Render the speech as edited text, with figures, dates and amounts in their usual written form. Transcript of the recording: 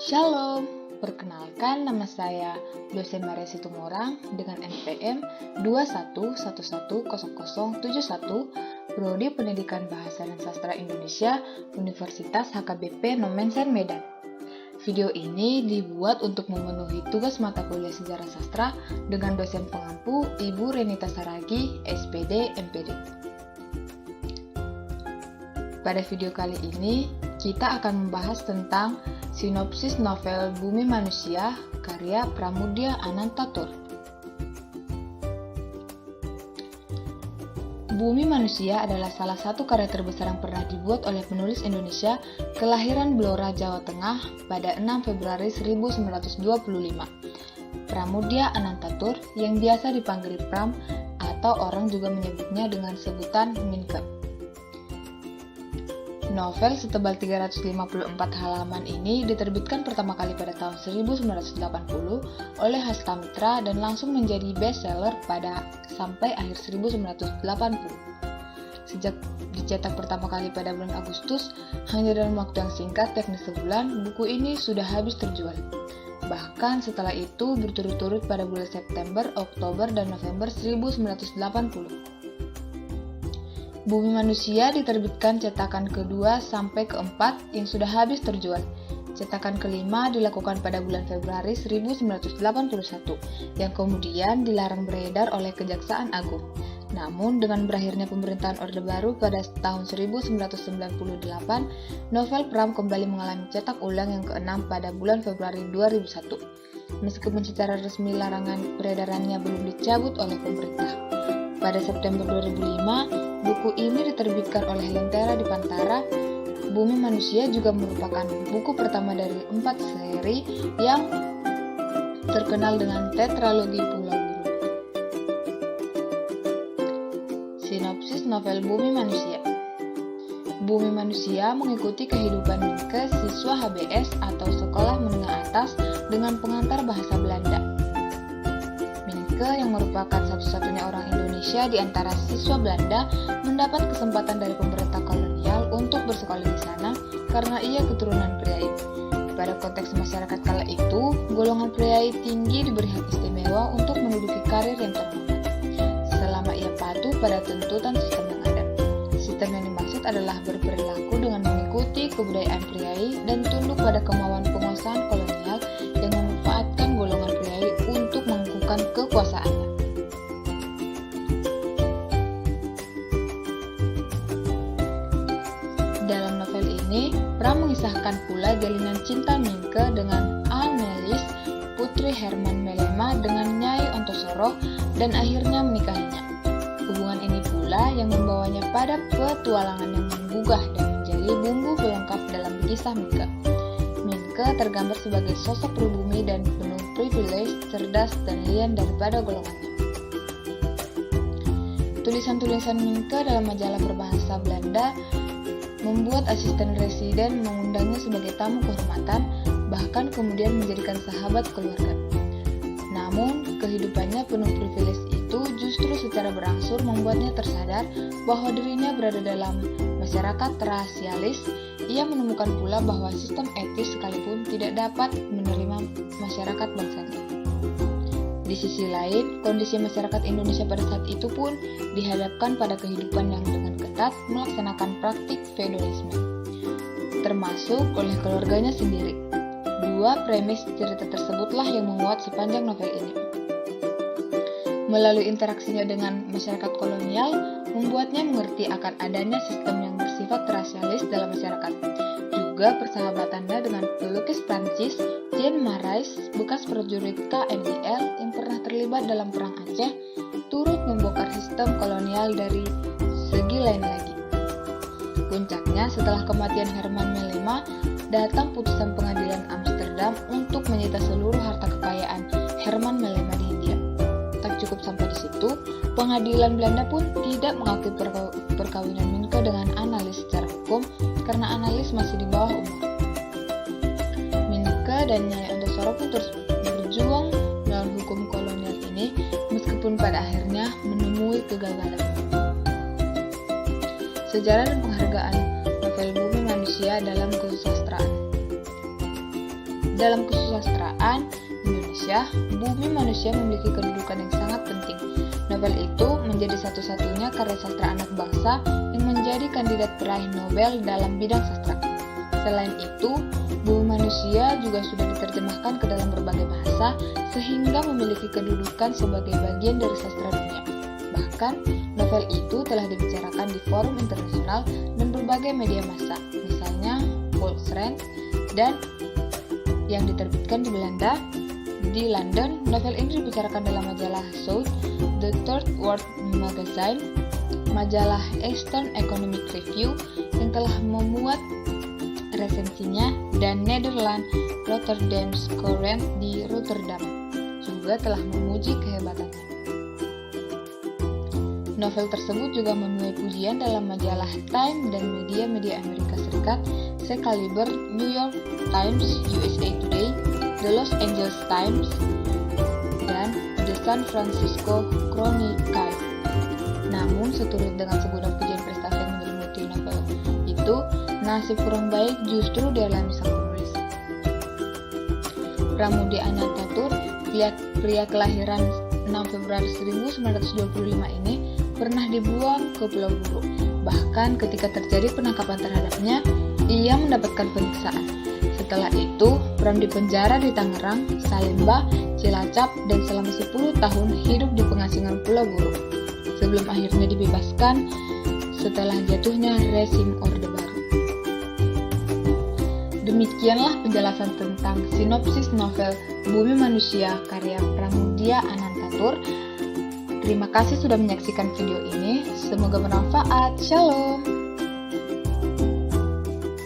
Shalom, perkenalkan nama saya dosen Maria Situmorang dengan NPM 21110071, Prodi Pendidikan Bahasa dan Sastra Indonesia, Universitas HKBP Nomensen Medan. Video ini dibuat untuk memenuhi tugas mata kuliah Sejarah Sastra dengan dosen pengampu Ibu Renita Saragi, SPD, MPD. Pada video kali ini, kita akan membahas tentang sinopsis novel Bumi Manusia karya Pramoedya Anantatur. Bumi Manusia adalah salah satu karya terbesar yang pernah dibuat oleh penulis Indonesia kelahiran Blora, Jawa Tengah pada 6 Februari 1925. Pramoedya Anantatur yang biasa dipanggil Pram atau orang juga menyebutnya dengan sebutan Minke. Novel setebal 354 halaman ini diterbitkan pertama kali pada tahun 1980 oleh Hasta Mitra dan langsung menjadi bestseller sampai akhir 1980. Sejak dicetak pertama kali pada bulan Agustus, hanya dalam waktu yang singkat yakni sebulan, buku ini sudah habis terjual. Bahkan setelah itu berturut-turut pada bulan September, Oktober, dan November 1980. Bumi Manusia diterbitkan cetakan kedua sampai keempat yang sudah habis terjual. Cetakan kelima dilakukan pada bulan Februari 1981, yang kemudian dilarang beredar oleh Kejaksaan Agung. Namun, dengan berakhirnya pemerintahan Orde Baru pada tahun 1998, novel Pram kembali mengalami cetak ulang yang keenam pada bulan Februari 2001. Meskipun secara resmi larangan peredarannya belum dicabut oleh pemerintah. Pada September 2005, buku ini diterbitkan oleh Lentera Dipantara. Bumi Manusia juga merupakan buku pertama dari 4 seri yang terkenal dengan tetralogi Pulau Guru. Sinopsis novel Bumi Manusia. Bumi Manusia mengikuti kehidupan Minke, siswa HBS atau Sekolah Menengah Atas dengan pengantar bahasa Belanda. Yang merupakan satu-satunya orang Indonesia di antara siswa Belanda mendapat kesempatan dari pemerintah kolonial untuk bersekolah di sana karena ia keturunan priai. Pada konteks masyarakat kala itu, golongan priai tinggi diberi hak istimewa untuk menduduki karir yang terhormat selama ia patuh pada tuntutan sistem yang ada. Sistem yang dimaksud adalah berperilaku dengan mengikuti kebudayaan priai dan tunduk pada kemauan penguasaan kolonial yang memanfaatkan golongan priai untuk mengukuhkan kekuasaannya. Dalam novel ini, Pram mengisahkan pula jalinan cinta Minke dengan Annelies, putri Herman Melema dengan Nyai Ontosoro, dan akhirnya menikahinya. Hubungan ini pula yang membawanya pada petualangan yang menggugah dan menjadi bumbu pelengkap dalam kisah Minke. Minke tergambar sebagai sosok pribumi dan penuh privilege, cerdas, dan lian daripada golongannya. Tulisan-tulisan Minke dalam majalah berbahasa Belanda membuat asisten residen mengundangnya sebagai tamu kehormatan, bahkan kemudian menjadikan sahabat keluarga. Namun, kehidupannya penuh privilege itu justru secara berangsur membuatnya tersadar bahwa dirinya berada dalam masyarakat rasialis. Ia menemukan pula bahwa sistem etis sekalipun tidak dapat menerima masyarakat bangsanya. Di sisi lain, kondisi masyarakat Indonesia pada saat itu pun dihadapkan pada kehidupan yang dengan ketat melaksanakan praktik feodalisme, termasuk oleh keluarganya sendiri. Dua premis cerita tersebutlah yang memuat sepanjang novel ini. Melalui interaksinya dengan masyarakat kolonial, membuatnya mengerti akan adanya sistem yang bersifat rasialis dalam masyarakat. Juga persahabatannya dengan pelukis Prancis Jean Marais, bekas prajurit KMIL yang pernah terlibat dalam Perang Aceh, turut membongkar sistem kolonial dari segi lain lagi. Puncaknya, setelah kematian Herman Melema, datang putusan pengadilan Amsterdam untuk menyita seluruh harta kekayaan Herman Melema di Hindia. Tak cukup sampai di situ, pengadilan Belanda pun tidak mengakui perkawinan Minke dengan Annelies secara hukum karena Annelies masih di bawah umur. Minke dan Nyai Ontosoro pun terus berjuang dalam hukum kolonial ini meskipun pada akhirnya menemui kegagalan. Sejarah dan penghargaan novel Bumi Manusia dalam kesusastraan. Dalam kesusastraan Indonesia, Bumi Manusia memiliki kedudukan yang sangat penting. Novel itu menjadi satu-satunya karya sastra anak bangsa yang menjadi kandidat peraih Nobel dalam bidang sastra. Selain itu, Bumi Manusia juga sudah diterjemahkan ke dalam berbagai bahasa sehingga memiliki kedudukan sebagai bagian dari sastra dunia. Bahkan, novel itu telah dibicarakan di forum internasional dan berbagai media massa, misalnya Volkskrant dan yang diterbitkan di Belanda. Di London, novel ini dibicarakan dalam majalah South, The Third World Magazine, majalah Eastern Economic Review yang telah memuat resensinya, dan Netherlands Rotterdamse Courant di Rotterdam juga telah memuji kehebatannya. Novel tersebut juga menuai pujian dalam majalah Time dan media-media Amerika Serikat sekaliber New York Times, USA Today, The Los Angeles Times, dan The San Francisco Chronicle. Namun, seturut dengan segudang pujian prestasi yang menyelimuti novel itu, nasib kurang baik justru dialami sang penulis. Pramudia Anantatur, pria kelahiran 6 Februari 1925 ini pernah dibuang ke Pulau Buru. Bahkan ketika terjadi penangkapan terhadapnya, ia mendapatkan penyiksaan. Setelah itu, Pram dipenjara di Tangerang, Salemba, Cilacap, dan selama 10 tahun hidup di pengasingan Pulau Buru, sebelum akhirnya dibebaskan setelah jatuhnya rezim Orde Baru. Demikianlah penjelasan tentang sinopsis novel Bumi Manusia karya Pramudia Anantatur. Terima kasih sudah menyaksikan video ini. Semoga bermanfaat. Shalom.